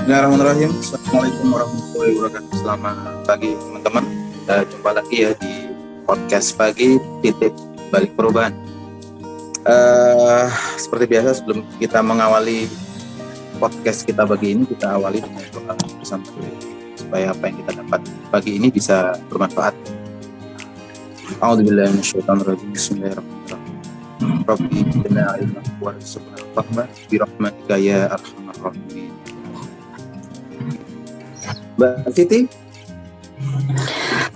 Bismillahirrahmanirrahim. Assalamualaikum warahmatullahi wabarakatuh. Selamat pagi teman-teman. Kita jumpa lagi ya di podcast pagi titik balik perubahan. Seperti biasa sebelum kita mengawali podcast kita pagi ini, kita awali dengan doa bersama supaya apa yang kita dapat pagi ini bisa bermanfaat. A'udzubillahi minasyaitonirrajim. Bismillahirrahmanirrahim. Rabbi zidna ilman warzuqna fahma bi rahmatika ya arhamar rahimin. Mbak Siti.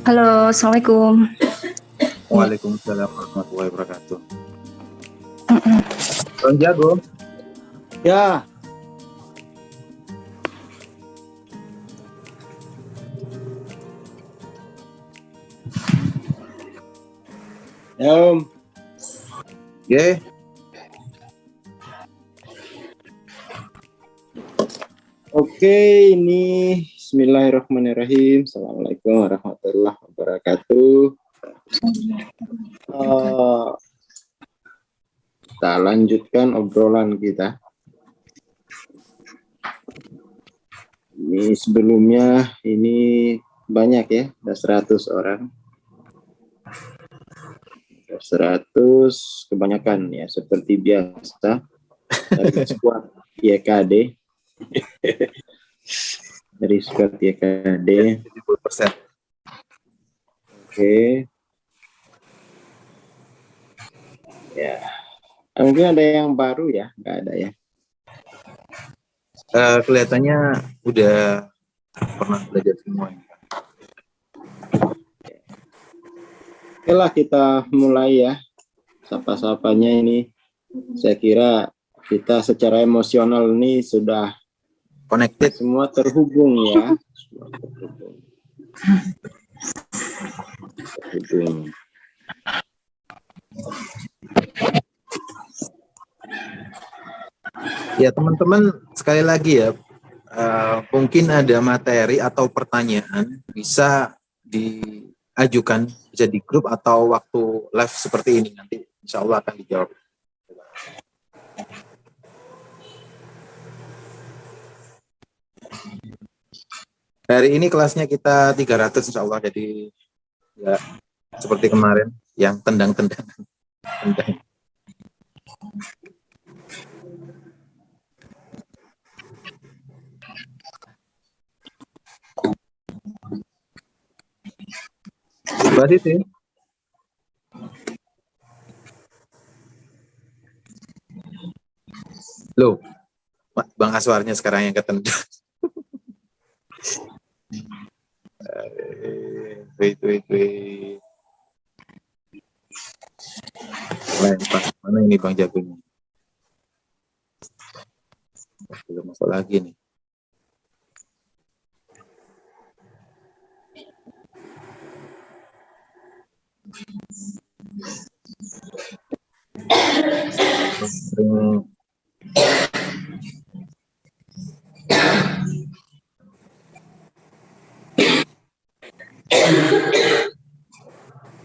Halo, Assalamualaikum. Waalaikumsalam warahmatullahi wabarakatuh. Bang Jago. Ya. Ya, Om. Oke. Oke, ini Bismillahirrahmanirrahim. Assalamualaikum warahmatullahi wabarakatuh. Kita lanjutkan obrolan kita. Ini sebelumnya ini banyak ya, ada 100 orang. 100 kebanyakan ya, seperti biasa dari squad YKD. Dari squad YKD 70%. Oke. Ya, mungkin ada yang baru ya, nggak ada ya. Kelihatannya udah pernah belajar semua. Oke lah, kita mulai ya. Sapa-sapanya ini, saya kira kita secara emosional ini sudah Connected. semua terhubung ya. Semua terhubung. Ya teman-teman, sekali lagi ya, mungkin ada materi atau pertanyaan bisa diajukan, bisa di grup atau waktu live seperti ini, nanti insya Allah akan dijawab. Hari ini kelasnya kita 300 insya Allah, jadi ya seperti kemarin yang tendang-tendangan. Mbak Siti. Loh, Bang Aswarnya sekarang yang ketendang. Wait. Mana ini Bang Jagonya? Belum masuk lagi nih.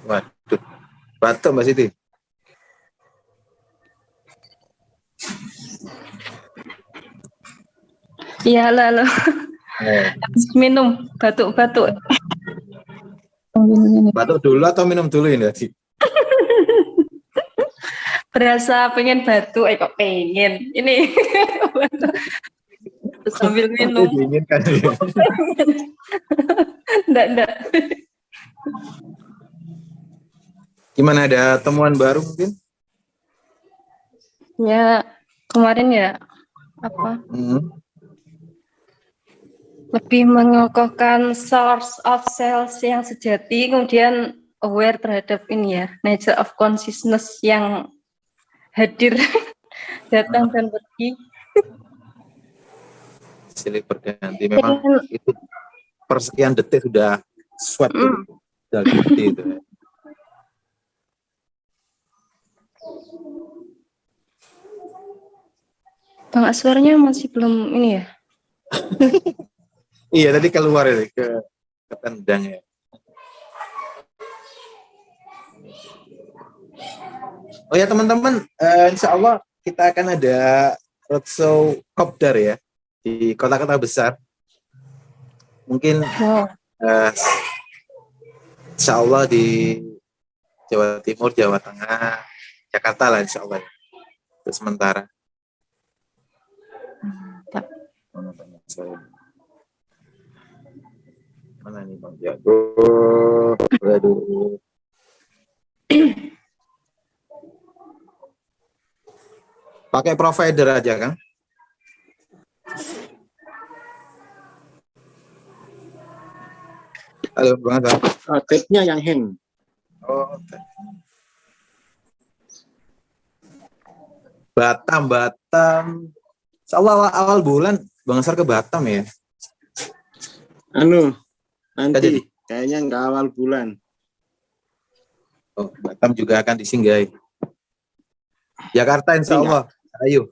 Waduh, batuk Mbak Siti. Iya, halo. Habis minum, batuk-batuk. Batuk dulu atau minum dulu ini tadi? Berasa pengen batuk, kok pengen. Ini sambil minum. Dingin kan ya? Enggak. Gimana, ada temuan baru mungkin? Ya, kemarin ya, apa? Lebih mengokohkan source of cells yang sejati, kemudian aware terhadap ini ya, nature of consciousness yang hadir, datang dan pergi. Silih berganti, memang itu persekian detik sudah swipe, sudah gede itu. Bang Aswarnya masih belum ini ya? Iya, tadi keluar ya, ke tendang ya. Oh ya teman-teman, insya Allah kita akan ada roadshow kopdar ya. di kota-kota besar. Mungkin Wow. insya Allah di Jawa Timur, Jawa Tengah, Jakarta lah insya Allah. Untuk sementara. Mana nih Bang Jago? Waduh. Pakai provider aja kan? Halo Bang Hasan. Tab-nya yang hang. Oh, Batam. Insya Allah awal bulan Bang Hasan ke Batam ya? Anu, Jadi. nanti kayaknya nggak awal bulan. Oh, Batam juga akan disinggahi. Jakarta insya Allah. Ayo.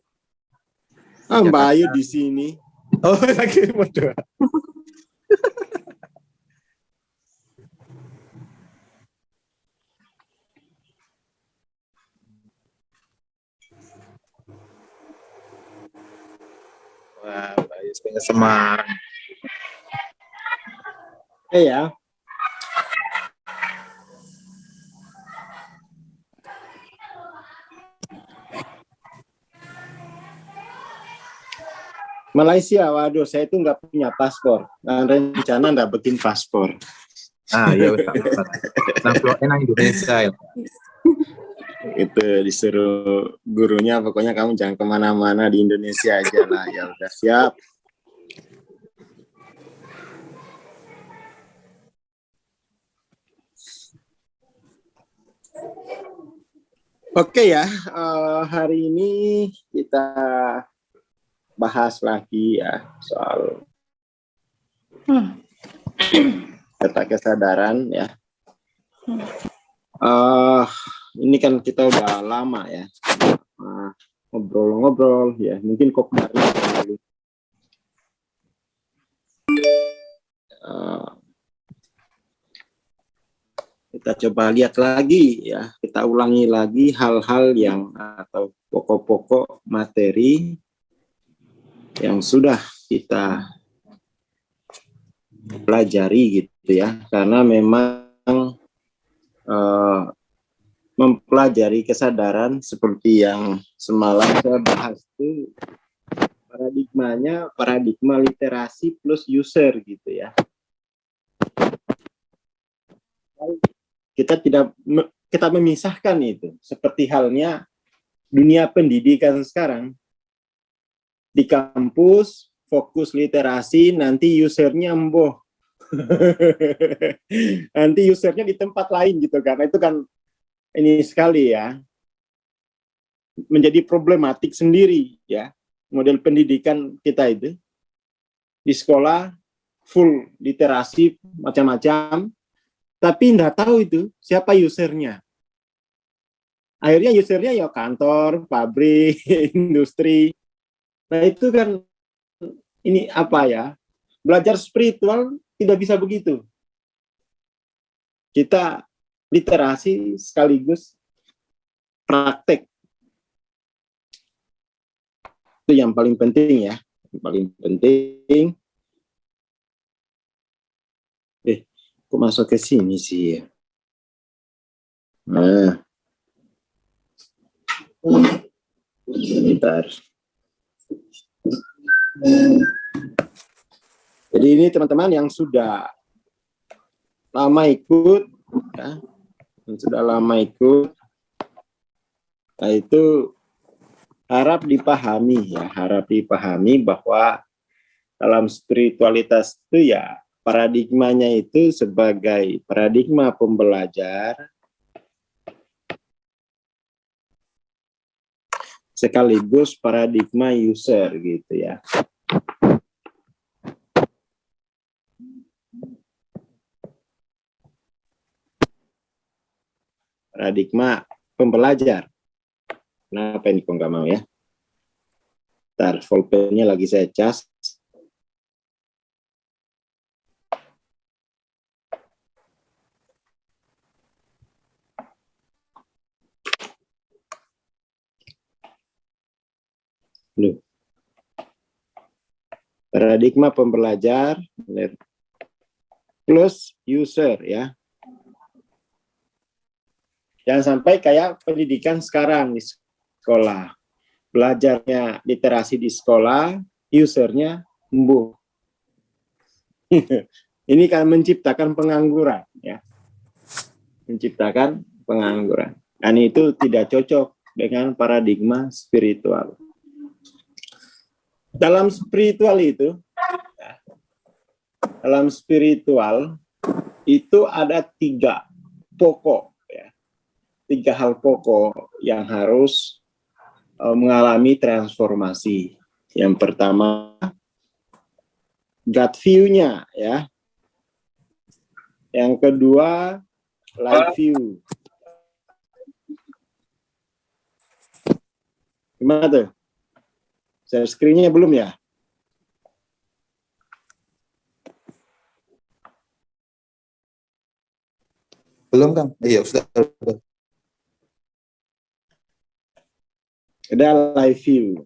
Mbak Ayu di sini. Oh, lagi mau doa. Wah, Mbak Ayu pengen Semarang. Ya. Malaysia, waduh, saya itu nggak punya paspor. Nah, rencana nggak bikin paspor. Ya udah. Nah, enak Indonesia ya. Itu disuruh gurunya, pokoknya kamu jangan kemana-mana di Indonesia aja lah. Ya udah siap. Oke ya, hari ini kita bahas lagi ya soal peta kesadaran ya. Ini kan kita udah lama ya ngobrol-ngobrol ya, mungkin kok dari dulu. Kita coba lihat lagi ya, kita ulangi lagi hal-hal yang atau pokok-pokok materi yang sudah kita pelajari gitu ya, karena memang mempelajari kesadaran seperti yang semalam saya bahas itu paradigmanya paradigma literasi plus user gitu ya. Kita memisahkan itu seperti halnya dunia pendidikan sekarang. Di kampus fokus literasi, nanti usernya emboh. Nanti usernya di tempat lain gitu, karena itu kan ini sekali ya menjadi problematik sendiri ya, model pendidikan kita itu di sekolah full literasi macam-macam, tapi nggak tahu itu siapa usernya. Akhirnya usernya ya kantor, pabrik, industri. Nah itu kan ini apa ya, belajar spiritual tidak bisa begitu. Kita literasi sekaligus praktek. Itu yang paling penting ya. Yang paling penting. Kok masuk ke sini sih ya? Nah. Sebentar. Jadi ini teman-teman yang sudah lama ikut, ya, yang sudah lama ikut, nah itu harap dipahami bahwa dalam spiritualitas itu ya paradigmanya itu sebagai paradigma pembelajar sekaligus paradigma user gitu ya. Paradigma pembelajar. Kenapa ini kok nggak mau ya? Ntar, pulpennya lagi saya cas. Loh. Paradigma pembelajar plus user ya. Jangan sampai kayak pendidikan sekarang di sekolah. Belajarnya literasi di sekolah, usernya embuh. Ini kan menciptakan pengangguran ya. Menciptakan pengangguran. Dan itu tidak cocok dengan paradigma spiritual. Dalam spiritual itu ada 3 pokok ya. 3 hal pokok yang harus mengalami transformasi. Yang pertama, gut view-nya ya. Yang kedua, live view. Gimana tuh? Share screen-nya belum ya? Belum, Kang? Iya, sudah. Ada live view.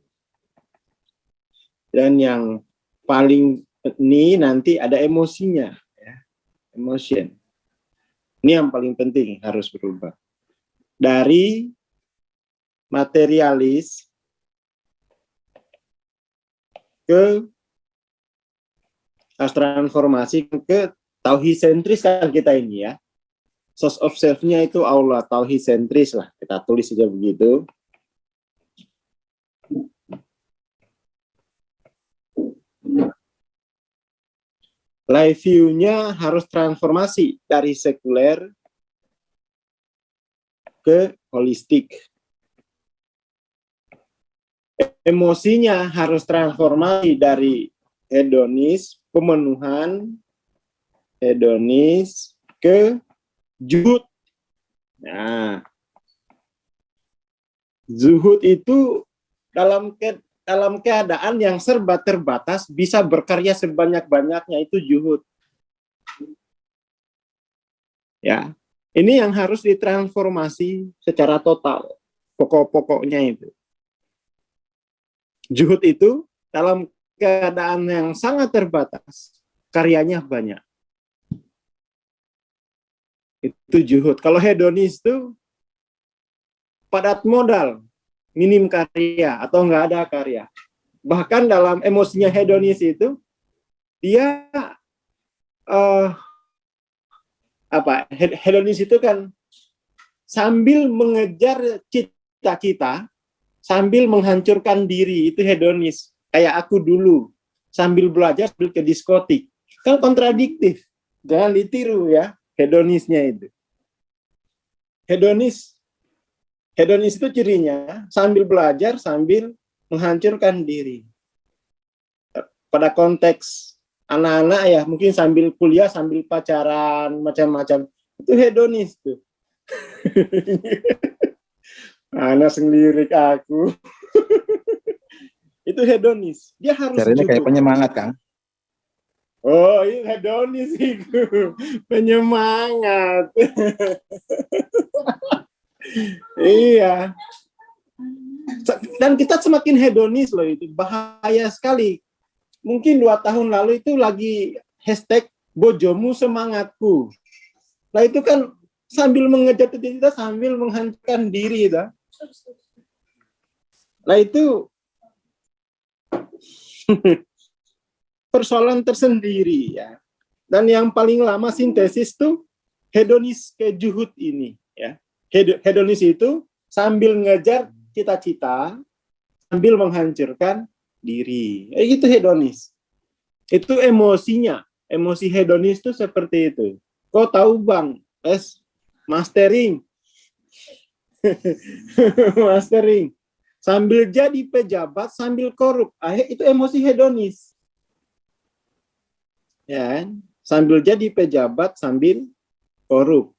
Dan yang paling ini nanti ada emosinya. Ya. Emotion. Ini yang paling penting harus berubah. Dari materialis ke transformasi ke tauhid sentris kan kita ini ya. Source of self-nya itu Allah, tauhid sentris lah. Kita tulis saja begitu. Life view-nya harus transformasi dari sekuler ke holistik. Emosinya harus transformasi dari hedonis, pemenuhan, hedonis ke zuhud. Nah, zuhud itu dalam keadaan yang serba terbatas bisa berkarya sebanyak-banyaknya, itu zuhud. Ya, ini yang harus ditransformasi secara total, pokok-pokoknya itu. Zuhud itu dalam keadaan yang sangat terbatas, karyanya banyak. Itu zuhud. Kalau hedonis itu padat modal, minim karya atau nggak ada karya. Bahkan dalam emosinya hedonis itu dia hedonis itu kan sambil mengejar cita-cita, sambil menghancurkan diri, itu hedonis. Kayak aku dulu sambil belajar sambil ke diskotik, kan kontradiktif. Jangan ditiru ya hedonisnya itu. Hedonis itu cirinya sambil belajar, sambil menghancurkan diri. Pada konteks anak-anak ya, mungkin sambil kuliah, sambil pacaran, macam-macam. Itu hedonis tuh. Anak sendiri aku. Itu hedonis. Dia harus Caranya kayak penyemangat, Kang. Oh, ini hedonis itu. Penyemangat. Iya. Dan kita semakin hedonis loh, itu bahaya sekali. Mungkin 2 tahun lalu itu lagi hashtag bojomu semangatku. Nah itu kan sambil mengejar cita-cita, sambil menghancurkan diri. Nah itu persoalan tersendiri ya. Dan yang paling lama sintesis tuh hedonis ke zuhud ini ya. Hedonis itu sambil ngejar cita-cita, sambil menghancurkan diri. Itu hedonis. Itu emosinya. Emosi hedonis itu seperti itu. Kau tahu Bang, mastering. Mastering. Sambil jadi pejabat, sambil korup. Itu emosi hedonis. Ya, sambil jadi pejabat, sambil korup.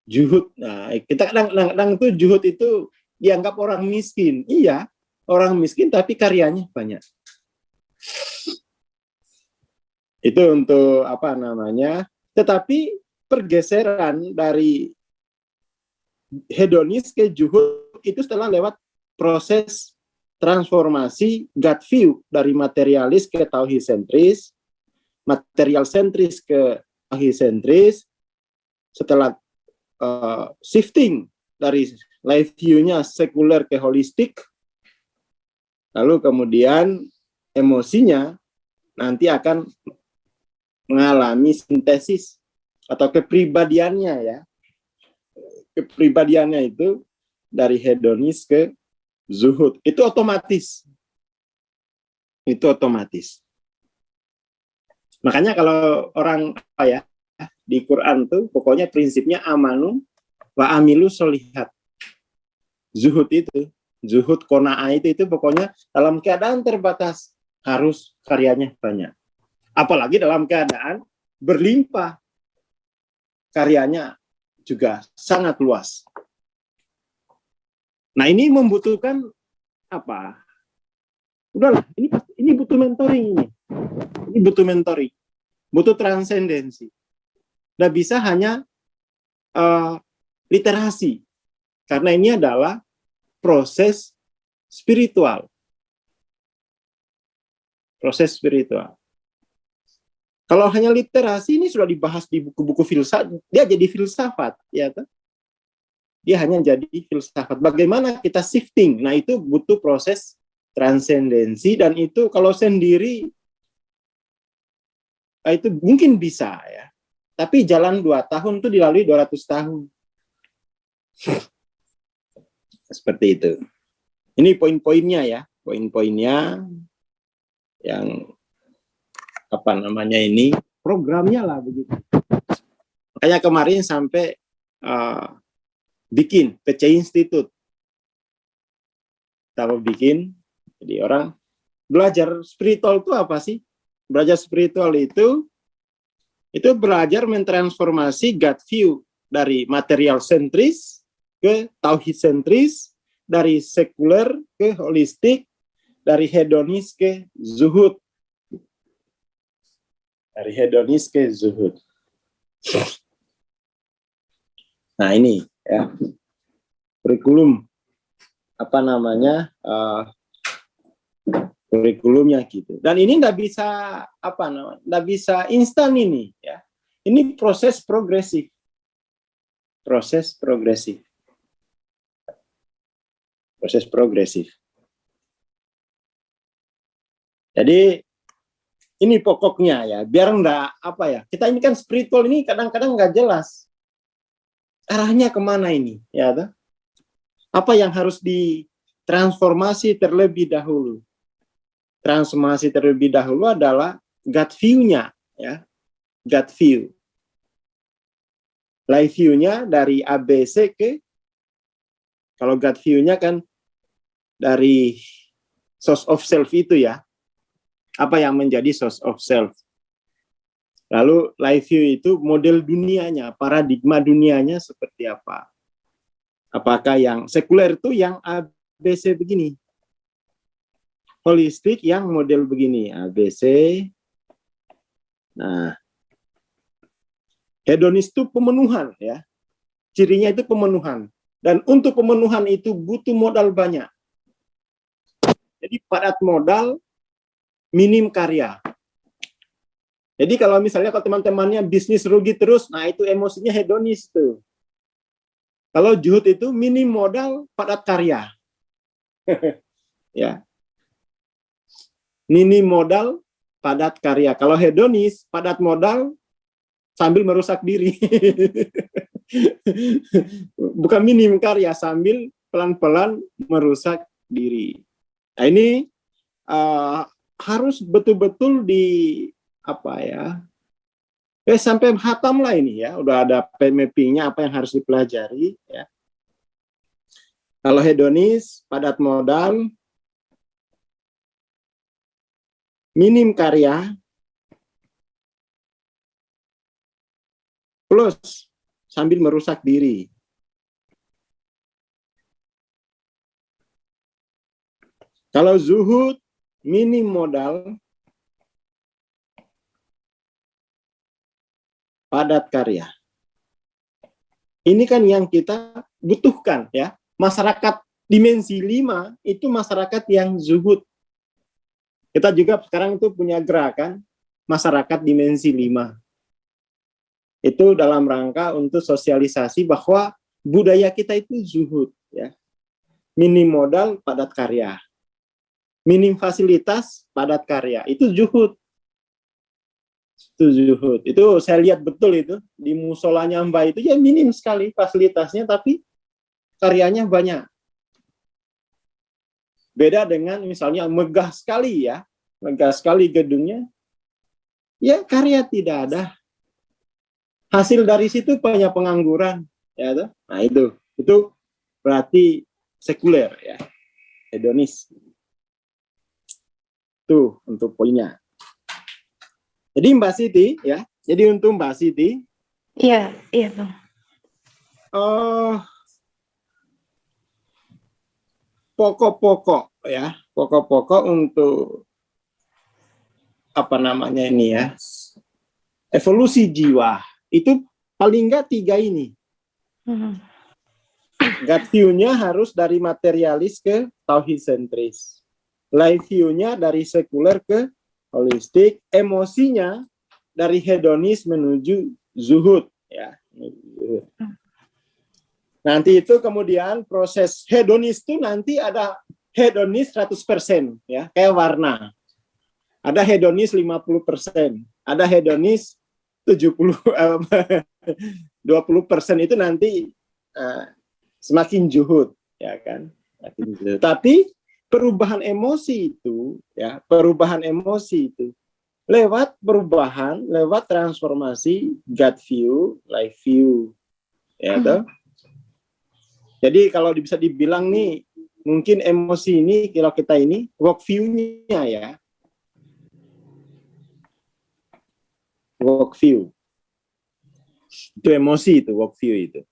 Zuhud. Nah, kita kadang-kadang tuh zuhud itu dianggap orang miskin. Iya, orang miskin tapi karyanya banyak. Itu untuk apa namanya? Tetapi pergeseran dari hedonis ke zuhud itu setelah lewat proses transformasi gut view dari materialis ke tauhid sentris, material sentris ke tauhid sentris. Setelah shifting dari life view-nya sekuler ke holistik, lalu kemudian emosinya nanti akan mengalami sintesis atau kepribadiannya ya. Kepribadiannya itu dari hedonis ke zuhud. Itu otomatis. Itu otomatis. Makanya kalau orang di Quran tuh pokoknya prinsipnya amanu wa amilu sholihat. Zuhud itu, zuhud qanaah itu pokoknya dalam keadaan terbatas harus karyanya banyak. Apalagi dalam keadaan berlimpah, karyanya juga sangat luas. Nah, ini membutuhkan apa? Udahlah, ini butuh mentoring ini. Ini butuh mentoring. Butuh transendensi. Nggak bisa hanya literasi. Karena ini adalah proses spiritual. Proses spiritual. Kalau hanya literasi ini sudah dibahas di buku-buku filsafat, dia jadi filsafat, ya kan? Dia hanya jadi filsafat. Bagaimana kita shifting? Nah, itu butuh proses transendensi, dan itu kalau sendiri itu mungkin bisa ya. Tapi jalan 2 tahun itu dilalui 200 tahun. Seperti itu. Ini poin-poinnya ya, poin-poinnya yang apa namanya ini programnya lah begitu. Makanya kemarin sampai bikin PC Institute. Kita bikin, jadi orang belajar spiritual itu apa sih? Belajar spiritual itu belajar mentransformasi gut view dari material sentris ke tauhid sentris, dari sekuler ke holistik, dari hedonis ke zuhud. Dari hedonis ke zuhud. Nah, ini ya kurikulum apa namanya kurikulumnya gitu. Dan ini nggak bisa nggak bisa instan ini ya. Ini proses progresif. Proses progresif. Proses progresif. Jadi ini pokoknya ya, biar enggak kita ini kan spiritual ini kadang-kadang nggak jelas arahnya kemana ini, ya toh? Apa yang harus ditransformasi terlebih dahulu? Transformasi terlebih dahulu adalah gut view-nya, ya, gut view. Life view-nya dari ABC ke, kalau gut view-nya kan dari source of self itu ya. Apa yang menjadi source of self. Lalu life view itu model dunianya, paradigma dunianya seperti apa. Apakah yang sekuler itu yang ABC begini. Holistik yang model begini, ABC. Nah, hedonis itu pemenuhan ya. Cirinya itu pemenuhan. Dan untuk pemenuhan itu butuh modal banyak. Jadi padat modal, minim karya. Jadi kalau misalnya kalau teman-temannya bisnis rugi terus, nah itu emosinya hedonis tuh. Kalau zuhud itu minim modal, padat karya. Ya. Minim modal, padat karya. Kalau hedonis, padat modal, sambil merusak diri. Bukan minim karya, sambil pelan-pelan merusak diri. Nah ini harus betul-betul sampai hatam lah ini ya, udah ada mappingnya apa yang harus dipelajari ya. Kalau hedonis, padat modal, minim karya, plus sambil merusak diri. Kalau zuhud, minim modal, padat karya. Ini kan yang kita butuhkan ya. Masyarakat dimensi 5 itu masyarakat yang zuhud. Kita juga sekarang itu punya gerakan masyarakat dimensi 5. Itu dalam rangka untuk sosialisasi bahwa budaya kita itu zuhud, ya. Minim modal, padat karya. Minim fasilitas, padat karya. Itu zuhud. Itu zuhud. Itu saya lihat betul itu di musolanya Mbak itu ya minim sekali fasilitasnya, tapi karyanya banyak. Beda dengan misalnya megah sekali ya, megah sekali gedungnya, ya karya tidak ada. Hasil dari situ banyak pengangguran, ya toh? Nah itu berarti sekuler ya, hedonis. Tuh untuk poinnya. Jadi Mbak Siti ya, jadi untuk Mbak Siti, Iya, iya Bang. pokok-pokok ya, pokok-pokok untuk apa namanya ini ya, evolusi jiwa itu paling enggak 3 ini. God view-nya harus dari materialis ke tauhid sentris. Life view-nya dari sekuler ke holistik, emosinya dari hedonis menuju zuhud ya. Nanti itu kemudian proses hedonis itu nanti ada hedonis 100% ya, kayak warna. Ada hedonis 50%, ada hedonis 20% itu nanti semakin zuhud ya kan. Tapi perubahan emosi itu ya, perubahan emosi itu lewat perubahan, lewat transformasi God view, life view ya toh. Jadi kalau bisa dibilang nih, mungkin emosi ini, kalau kita ini, work view-nya ya. Work view. Itu emosi itu, work view itu.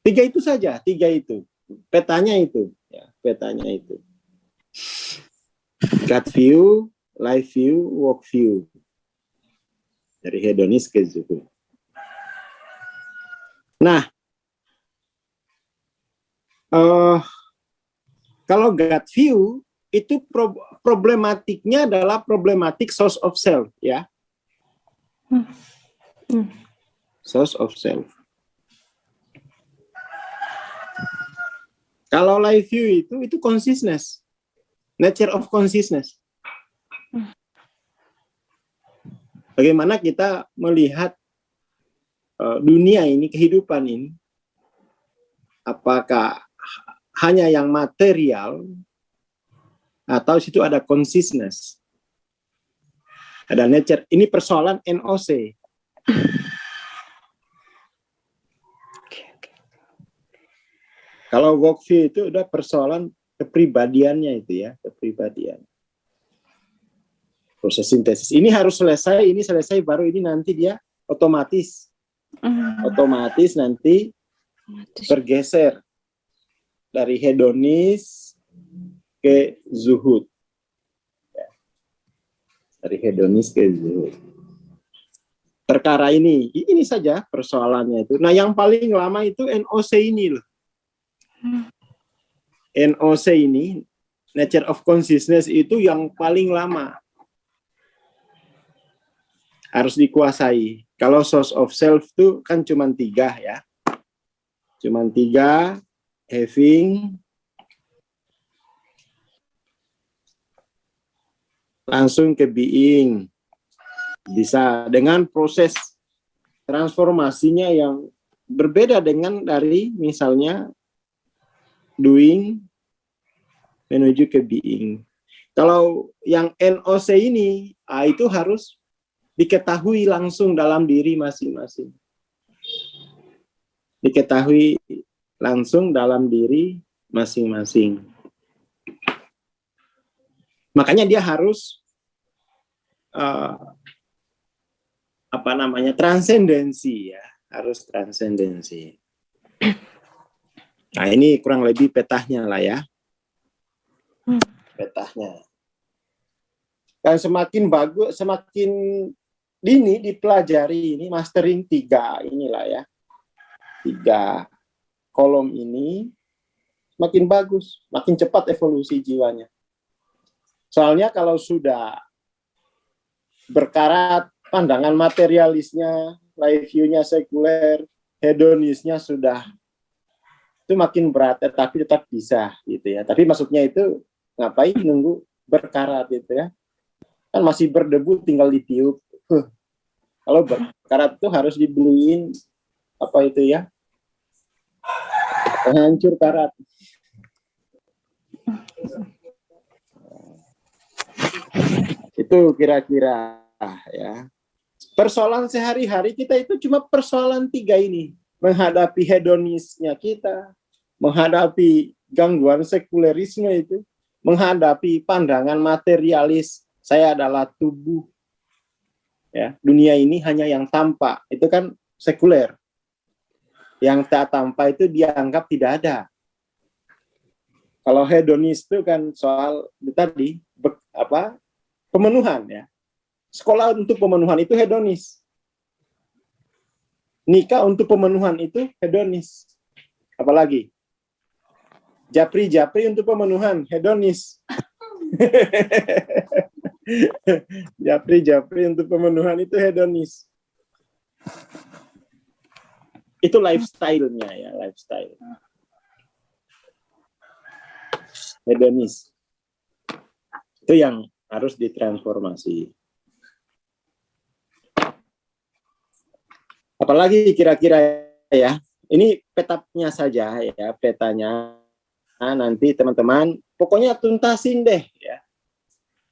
3 itu saja, 3 itu. Petanya itu. Ya, petanya itu. God view, life view, work view. Dari hedonis ke zuhud. Nah, kalau God view itu problematiknya adalah problematik source of self ya. Source of self. Kalau life view itu consciousness, nature of consciousness. Bagaimana kita melihat dunia ini, kehidupan ini, apakah hanya yang material atau situ ada consciousness, ada nature. Ini persoalan NOC. Kalau worldview itu udah persoalan kepribadiannya itu ya, kepribadian. Proses sintesis ini harus selesai, ini selesai baru ini nanti dia otomatis nanti bergeser dari hedonis ke zuhud. Dari hedonis ke zuhud. Perkara ini saja persoalannya itu. Nah, yang paling lama itu NOC ini loh. NOC ini, nature of consciousness itu yang paling lama. Harus dikuasai. Kalau source of self itu kan cuma 3 ya. Cuma 3, having, langsung ke being. Bisa dengan proses transformasinya yang berbeda dengan dari misalnya doing menuju ke being. Kalau yang NOC ini, itu harus diketahui langsung dalam diri masing-masing. Diketahui langsung dalam diri masing-masing. Makanya dia harus transendensi ya, harus transendensi. Nah, ini kurang lebih petahnya lah ya. Petahnya. Dan semakin bagus, semakin dini dipelajari ini, mastering 3 inilah ya. 3 kolom ini, makin bagus, makin cepat evolusi jiwanya. Soalnya kalau sudah berkarat, pandangan materialisnya, life view-nya sekuler, hedonisnya sudah, itu makin berat, tapi tetap bisa gitu ya. Tapi maksudnya itu ngapain nunggu berkarat gitu ya? Kan masih berdebu tinggal ditiup. Kalau berkarat itu harus dibeliin apa itu ya? Penghancur karat. Itu kira-kira ya. Persoalan sehari-hari kita itu cuma persoalan 3 ini. Menghadapi hedonisnya kita, menghadapi gangguan sekulerisme itu, menghadapi pandangan materialis, saya adalah tubuh. Ya, dunia ini hanya yang tampak, itu kan sekuler. Yang tak tampak itu dianggap tidak ada. Kalau hedonis itu kan soal tadi pemenuhan ya. Sekolah untuk pemenuhan itu hedonis. Nikah untuk pemenuhan itu hedonis. Apalagi japri untuk pemenuhan hedonis. Japri untuk pemenuhan itu hedonis. Itu lifestyle-nya ya, lifestyle. Hedonis. Itu yang harus ditransformasi. Apalagi kira-kira ya, ini petanya saja ya, petanya. Nah, nanti teman-teman, pokoknya tuntasin deh ya.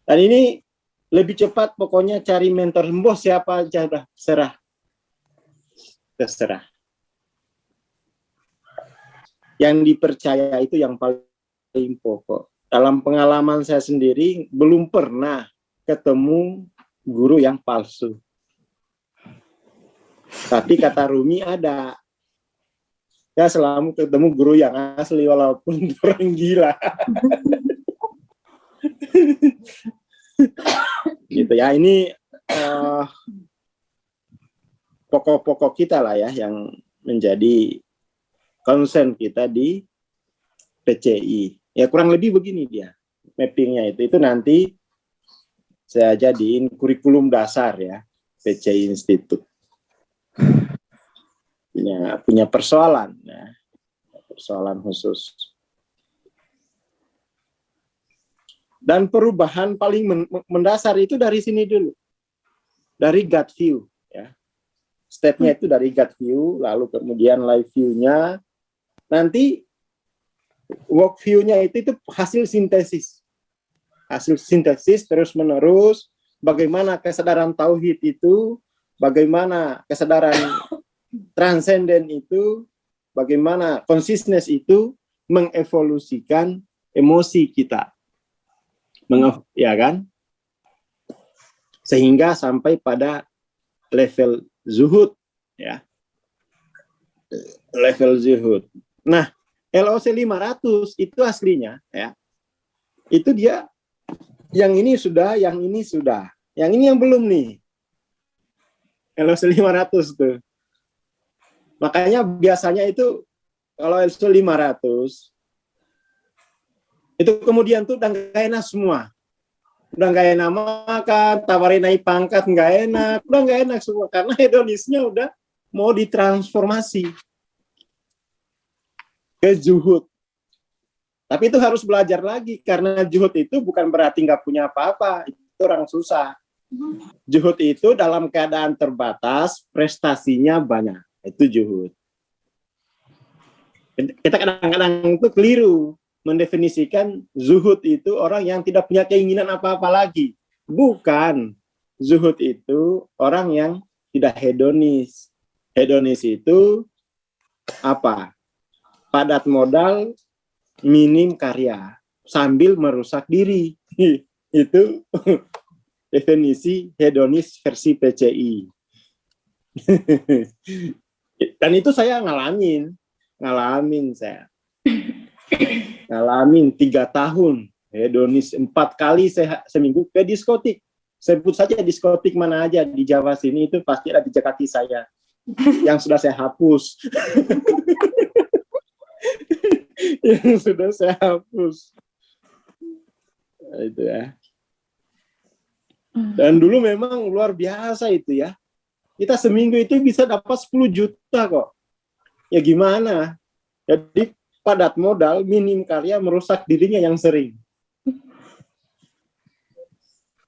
Dan ini lebih cepat, pokoknya cari mentor. Bos siapa aja, serah. Terserah. Yang dipercaya itu yang paling pokok. Dalam pengalaman saya sendiri, belum pernah ketemu guru yang palsu. Tapi kata Rumi ada. Ya selalu ketemu guru yang asli walaupun orang gila. Gitu ya, ini pokok-pokok kita lah ya yang menjadi concern kita di PCI. Ya kurang lebih begini dia mappingnya itu nanti saya jadiin kurikulum dasar ya PCI Institute. Punya persoalan ya, persoalan khusus. Dan perubahan paling mendasar itu dari sini dulu, dari gut view ya. Stepnya itu dari gut view, lalu kemudian live view-nya, nanti work view-nya itu hasil sintesis terus menerus. Bagaimana kesadaran tauhid itu, bagaimana kesadaran transenden itu, bagaimana consciousness itu mengevolusikan emosi kita, ya kan? Sehingga sampai pada level zuhud, ya, level zuhud. Nah, LOC 500 itu aslinya, ya, itu dia yang ini sudah, yang ini sudah, yang ini yang belum nih. LOC 500 tuh. Makanya biasanya itu kalau LOC 500 itu kemudian tuh udah gak enak semua. Udah gak enak makan, tawarin naik pangkat gak enak, udah gak enak semua karena hedonisnya udah mau ditransformasi ke zuhud. Tapi itu harus belajar lagi karena zuhud itu bukan berarti nggak punya apa-apa, itu orang susah. Zuhud itu dalam keadaan terbatas, prestasinya banyak. Itu zuhud. Kita kadang-kadang itu keliru mendefinisikan zuhud itu orang yang tidak punya keinginan apa-apa lagi. Bukan. Zuhud itu orang yang tidak hedonis. Hedonis itu apa? Padat modal, minim karya, sambil merusak diri. Itu definisi hedonis versi PCI. Dan itu saya ngalamin saya. Ngalamin 3 tahun hedonis 4 kali seminggu ke diskotik. Sebut saja diskotik mana aja di Jawa sini itu pasti ada di Jakarta saya yang sudah saya hapus. yang sudah saya hapus. Nah, itu ya. Dan dulu memang luar biasa itu ya. Kita seminggu itu bisa dapat 10 juta kok. Ya gimana? Jadi padat modal, minim karya, merusak dirinya yang sering.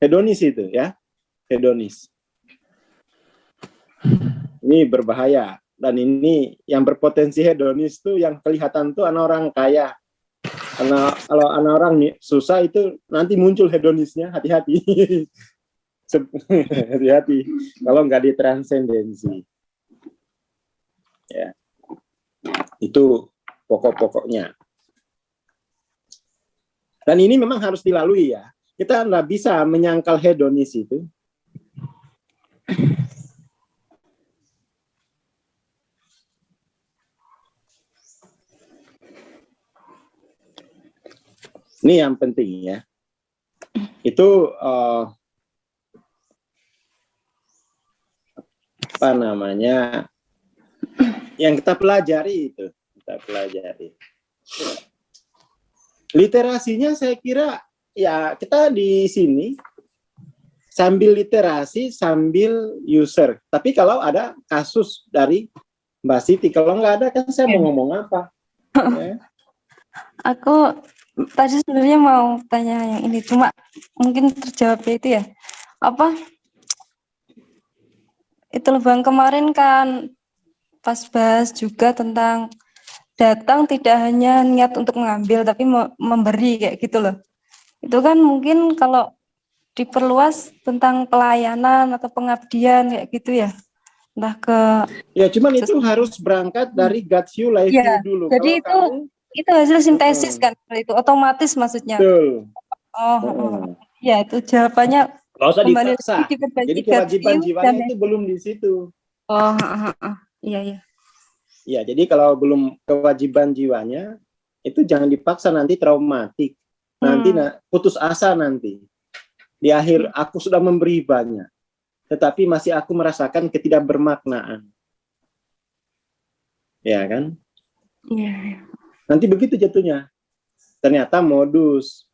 Hedonis itu ya. Hedonis. Ini berbahaya. Dan ini yang berpotensi hedonis tuh yang kelihatan tuh anak orang kaya. Karena kalau anak orang susah itu nanti muncul hedonisnya, hati-hati. Hati-hati kalau nggak ditransendensi. Ya. Itu pokok-pokoknya. Dan ini memang harus dilalui ya. Kita nggak bisa menyangkal hedonis itu. Ini yang penting ya. Itu apa namanya? Yang kita pelajari itu, kita pelajari. Literasinya saya kira ya kita di sini sambil literasi sambil user. Tapi kalau ada kasus dari Mbak Siti, kalau nggak ada kan saya mau ngomong apa? Ya. Aku tadi sebenarnya mau tanya yang ini, cuma mungkin terjawabnya itu ya. Apa? Itu Bang kemarin kan pas bahas juga tentang datang tidak hanya niat untuk mengambil tapi memberi kayak gitu loh. Itu kan mungkin kalau diperluas tentang pelayanan atau pengabdian kayak gitu ya. Entah ke Ya cuman itu harus berangkat dari gut view, live view ya, dulu. jadi Kalau itu hasil sintesis kan itu otomatis maksudnya. betul. Ya itu jawabannya Nggak usah kembali dipaksa. lagi diperbaiki Jadi gut kewajiban view jiwanya dan itu belum di situ. iya iya. Ya, jadi kalau belum kewajiban jiwanya, itu jangan dipaksa, nanti traumatik. Nanti putus asa nanti. Di akhir aku sudah memberi banyak, tetapi masih aku merasakan ketidakbermaknaan. Ya kan? Iya. Nanti begitu jatuhnya. Ternyata modus.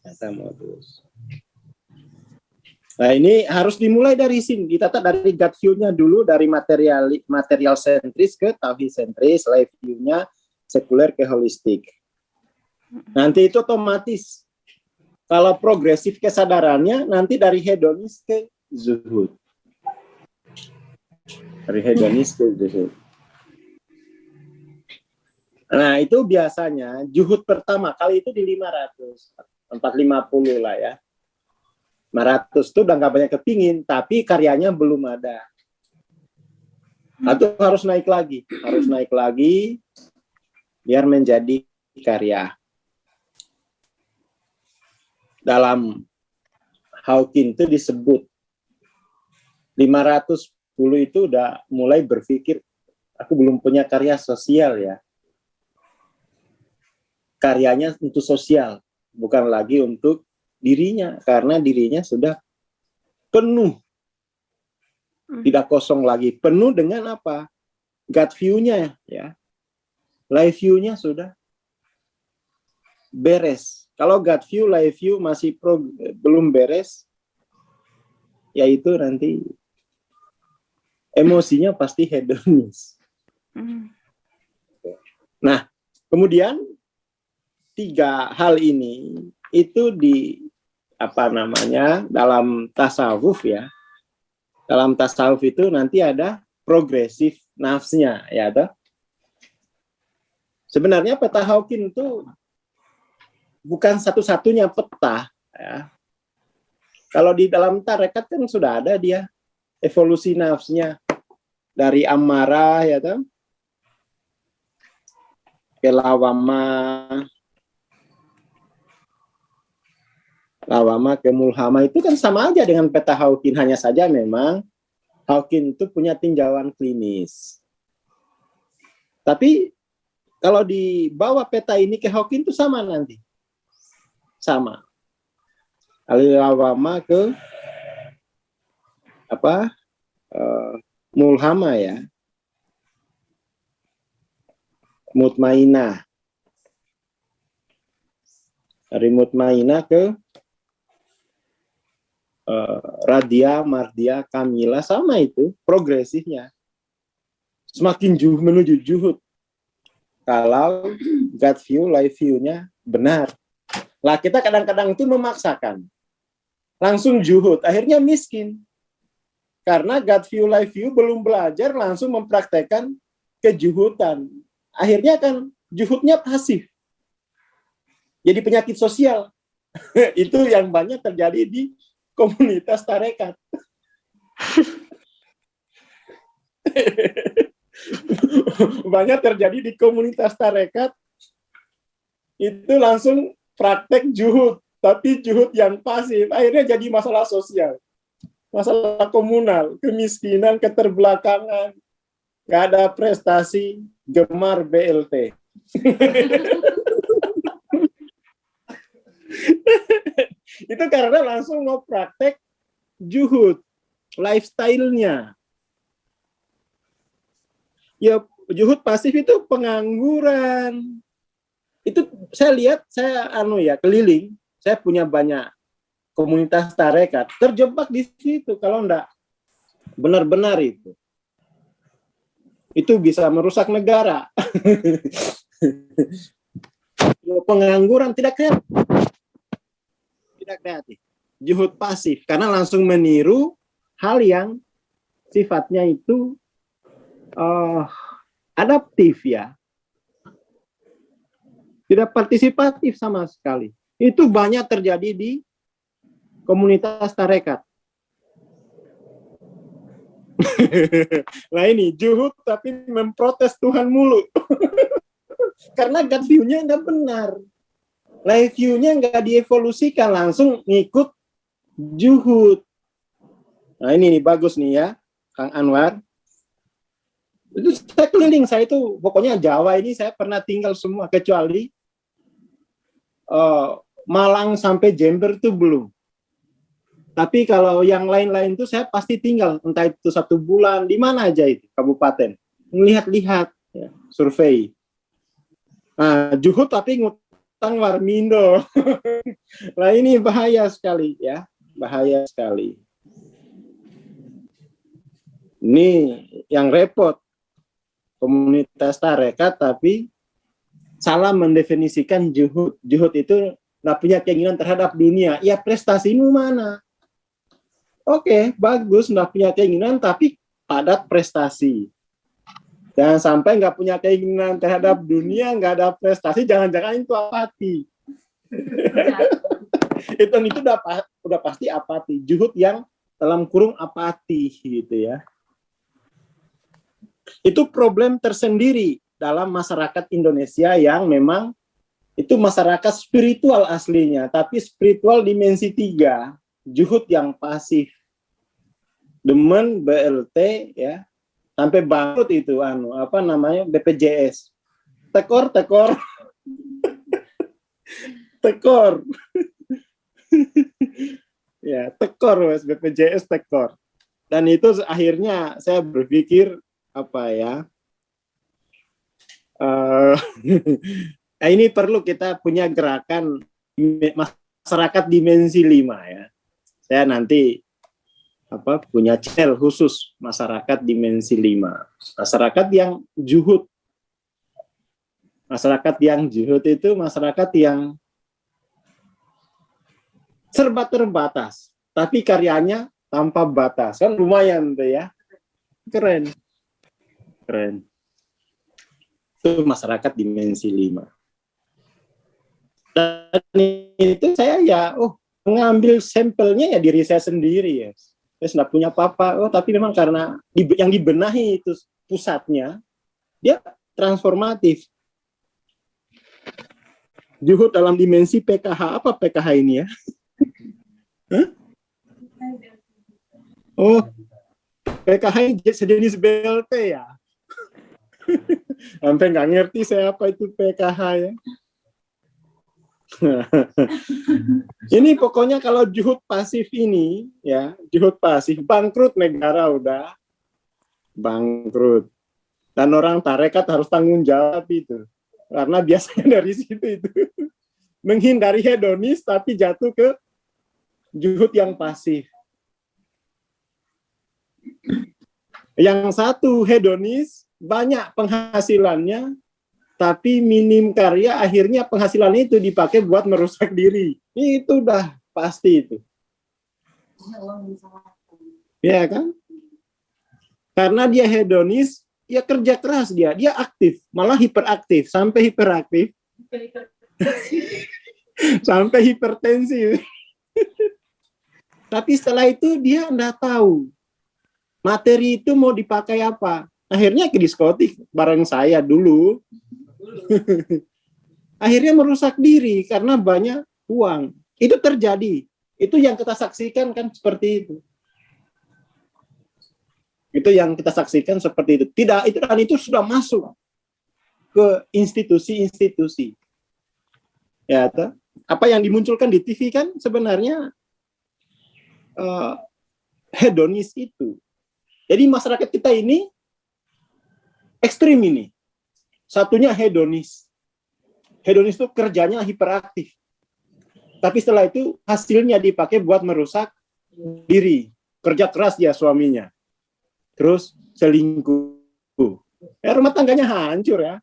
Ternyata modus. Nah ini harus dimulai dari sini, ditata dari gut view-nya dulu, dari material sentris ke tauhid sentris, life view-nya sekuler ke holistik. Nanti itu otomatis, kalau progresif kesadarannya, nanti dari hedonis ke zuhud. Dari hedonis ke zuhud. Nah itu biasanya, zuhud pertama kali itu di 500, 450 lah ya. 500 itu udah nggak banyak kepingin, tapi karyanya belum ada. Atau harus naik lagi, biar menjadi karya. Dalam Hawking itu disebut 510 itu udah mulai berpikir, aku belum punya karya sosial ya. Karyanya untuk sosial, bukan lagi untuk dirinya, karena dirinya sudah penuh, tidak kosong lagi, penuh dengan apa? Gut view-nya ya, live view-nya sudah beres. Kalau gut view, live view masih belum beres, yaitu nanti emosinya pasti hedonis. Nah, kemudian 3 hal ini itu dalam tasawuf ya. Dalam tasawuf itu nanti ada progresif nafsnya ya toh. Sebenarnya peta Hawking itu bukan satu-satunya peta ya. Kalau di dalam tarekat kan sudah ada dia evolusi nafsnya dari amarah ya toh ke lawama ke mulhama, itu kan sama aja dengan peta Hawking, hanya saja memang Hawking itu punya tinjauan klinis. Tapi kalau dibawa peta ini ke Hawking itu sama nanti. Sama. Lawama ke mulhama ya. mutmainah. Dari mutmainah ke radia, mardia, kamila, sama itu progresifnya. Semakin menuju juhud. Kalau gut view, live view-nya benar. Lah kita kadang-kadang itu memaksakan. Langsung juhud, akhirnya miskin. Karena gut view, live view belum belajar langsung mempraktekkan kejuhudan. Akhirnya kan juhudnya pasif. Jadi penyakit sosial. Itu yang banyak terjadi di komunitas tarekat. Banyak terjadi di komunitas tarekat, itu langsung praktek juhud, tapi juhud yang pasif, akhirnya jadi masalah sosial, masalah komunal, kemiskinan, keterbelakangan, nggak ada prestasi, gemar BLT. Itu karena langsung mau praktek juhud, lifestyle-nya. Ya, juhud pasif itu pengangguran. Itu saya lihat, saya keliling, saya punya banyak komunitas tarekat, terjebak di situ kalau enggak benar-benar itu. Itu bisa merusak negara. Pengangguran tidak kreatif. Tidak kreatif. Juhud pasif karena langsung meniru hal yang sifatnya itu adaptif ya. Tidak partisipatif sama sekali. Itu banyak terjadi di komunitas tarekat. Nah ini juhud tapi memprotes Tuhan mulu. Karena gut view-nya nggak benar. Live view-nya nggak dievolusikan, langsung ngikut juhud. Nah ini nih, bagus nih ya, Kang Anwar. Itu saya keliling, saya itu pokoknya Jawa ini saya pernah tinggal semua, kecuali Malang sampai Jember itu belum. Tapi kalau yang lain-lain itu saya pasti tinggal, entah itu 1 bulan, di mana aja itu, kabupaten. Melihat-lihat, ya, survei. Nah, juhud tapi ngutang warmindo. Nah ini bahaya sekali ya, bahaya sekali. Ini yang repot, komunitas tarekat tapi salah mendefinisikan juhud. Juhud itu nggak punya keinginan terhadap dunia. Ya prestasimu mana? Oke, bagus, nggak punya keinginan tapi padat prestasi. Jangan sampai nggak punya keinginan terhadap dunia, nggak ada prestasi, jangan-jangan itu apati. itu udah pasti apati. Juhud yang dalam kurung apati gitu ya. Itu problem tersendiri dalam masyarakat Indonesia yang memang itu masyarakat spiritual aslinya, tapi spiritual dimensi 3, juhud yang pasif. Demen BLT ya. Sampai bangkrut itu BPJS. Tekor. Tekor. Ya, tekor Mas, BPJS tekor. Dan itu akhirnya saya berpikir ini perlu kita punya gerakan masyarakat dimensi 5 ya. Saya nanti punya channel khusus masyarakat dimensi 5. Masyarakat yang juhud. Masyarakat yang juhud itu masyarakat yang serba terbatas, tapi karyanya tanpa batas. Kan lumayan tuh ya. Keren. Itu masyarakat dimensi 5. Dan itu saya mengambil sampelnya ya diri saya sendiri ya. Saya tidak punya apa-apa, tapi memang karena yang dibenahi itu pusatnya, dia transformatif. Juhud dalam dimensi PKH, apa PKH ini ya? Oh, PKH ini sejenis BLT ya? Sampai nggak ngerti saya apa itu PKH ya. Ini pokoknya kalau juhud pasif ini ya, juhud pasif bangkrut negara udah bangkrut. Dan orang tarekat harus tanggung jawab itu. Karena biasanya dari situ itu. Menghindari hedonis tapi jatuh ke juhud yang pasif. Yang satu hedonis, banyak penghasilannya, tapi minim karya, akhirnya penghasilannya itu dipakai buat merusak diri. Itu udah pasti itu. Ya kan? Karena dia hedonis, ya kerja keras dia aktif, malah hiperaktif, sampai hiperaktif, sampai hipertensi. Tapi setelah itu dia enggak tahu materi itu mau dipakai apa. Akhirnya ke diskotik bareng saya dulu. Akhirnya merusak diri karena banyak uang. Itu terjadi. Itu yang kita saksikan kan seperti itu. Itu yang kita saksikan seperti itu. Tidak, itu dan itu sudah masuk ke institusi-institusi. Ya, apa yang dimunculkan di TV kan sebenarnya hedonis itu. Jadi masyarakat kita ini ekstrim ini. Satunya hedonis. Hedonis itu kerjanya hiperaktif. Tapi setelah itu hasilnya dipakai buat merusak diri. Kerja keras dia suaminya. Terus selingkuh. Rumah tangganya hancur ya.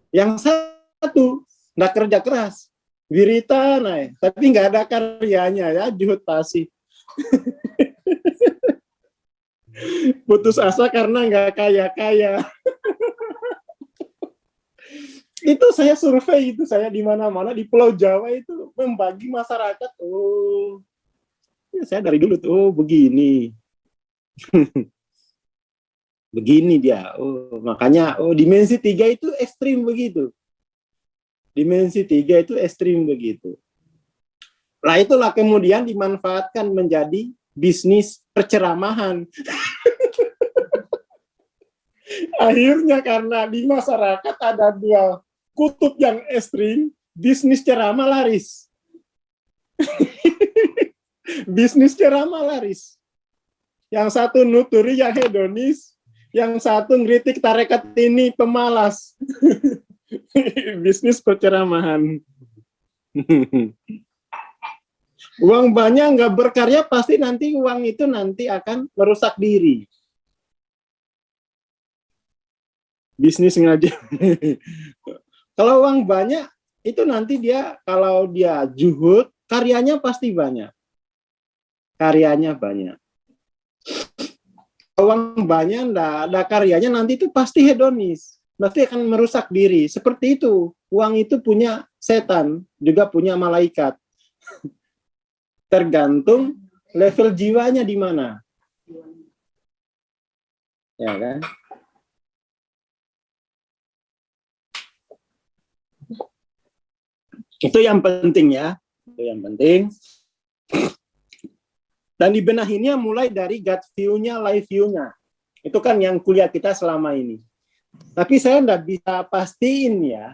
Yang satu nggak kerja keras, wirita naik, tapi nggak ada karyanya ya, juhud pasif. Putus asa karena nggak kaya-kaya. Itu saya survei itu, saya di mana-mana di Pulau Jawa itu membagi masyarakat. Oh, ya saya dari dulu tuh, oh begini. Begini dia. Oh, makanya dimensi 3 itu ekstrim begitu. Dimensi 3 itu ekstrim begitu. Nah, itulah kemudian dimanfaatkan menjadi bisnis perceramahan. Akhirnya karena di masyarakat ada dua kutub yang ekstrim, bisnis ceramah laris. Bisnis ceramah laris. Yang satu nuturi yang hedonis, yang satu ngeritik tarekat ini pemalas. Bisnis perceramahan. Uang banyak nggak berkarya, pasti nanti uang itu nanti akan merusak diri. Bisnis ngaji. Kalau uang banyak, itu nanti dia, kalau dia juhud, karyanya pasti banyak. Karyanya banyak. Uang banyak, nggak ada karyanya, nanti itu pasti hedonis. Pasti akan merusak diri. Seperti itu. Uang itu punya setan, juga punya malaikat. Tergantung level jiwanya di mana. Ya kan? Itu yang penting ya. Itu yang penting. Dan dibenahinnya mulai dari gut view-nya, live view-nya. Itu kan yang kuliah kita selama ini. Tapi saya tidak bisa pastiin ya,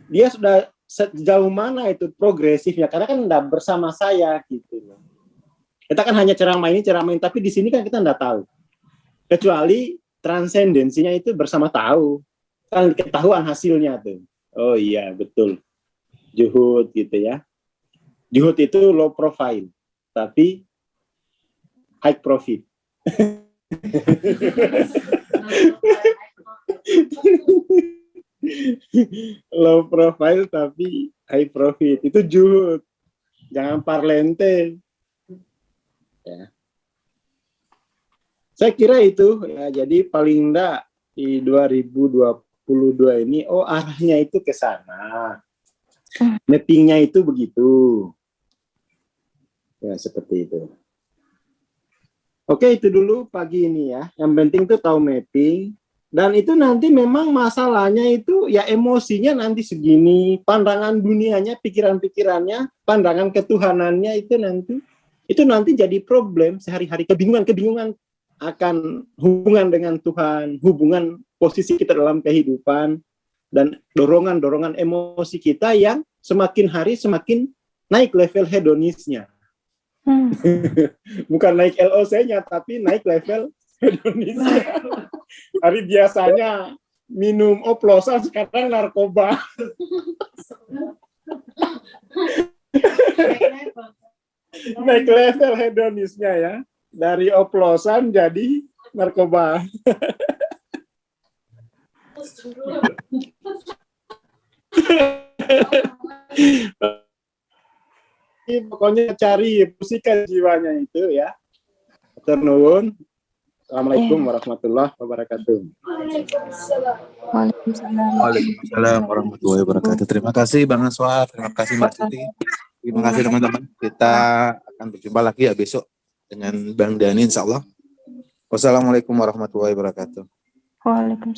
dia sudah sejauh mana itu progresifnya, karena kan tidak bersama saya gitu. Kita kan hanya ceramain, tapi di sini kan kita tidak tahu. Kecuali transendensinya itu bersama tahu, kan ketahuan hasilnya tuh. Oh iya betul, juhud gitu ya. Juhud itu low profile, tapi high profit. Low profile tapi high profit, itu juhud, jangan parlente ya. Saya kira itu ya. Jadi paling enggak di 2022 ini arahnya itu ke sana, mappingnya itu begitu ya, seperti itu. Oke, itu dulu pagi ini ya. Yang penting tuh tahu mapping. Dan itu nanti memang masalahnya itu ya emosinya nanti segini, pandangan dunianya, pikiran-pikirannya, pandangan ketuhanannya itu nanti jadi problem sehari-hari, kebingungan akan hubungan dengan Tuhan, hubungan posisi kita dalam kehidupan, dan dorongan-dorongan emosi kita yang semakin hari semakin naik level hedonisnya. Bukan naik LOC-nya, tapi naik level hedonisnya. Hari biasanya minum oplosan, sekarang narkoba. Naik level hedonisnya ya. Dari oplosan jadi narkoba. Pokoknya cari musikan jiwanya itu ya. Matur nuwun. Assalamualaikum warahmatullahi wabarakatuh. Waalaikumsalam. Waalaikumsalam warahmatullahi wabarakatuh. Terima kasih Bang Aswar, terima kasih Mbak Siti. Terima kasih teman-teman. Kita akan berjumpa lagi ya besok dengan Bang Dani insya Allah. Wassalamualaikum warahmatullahi wabarakatuh. Waalaikumsalam.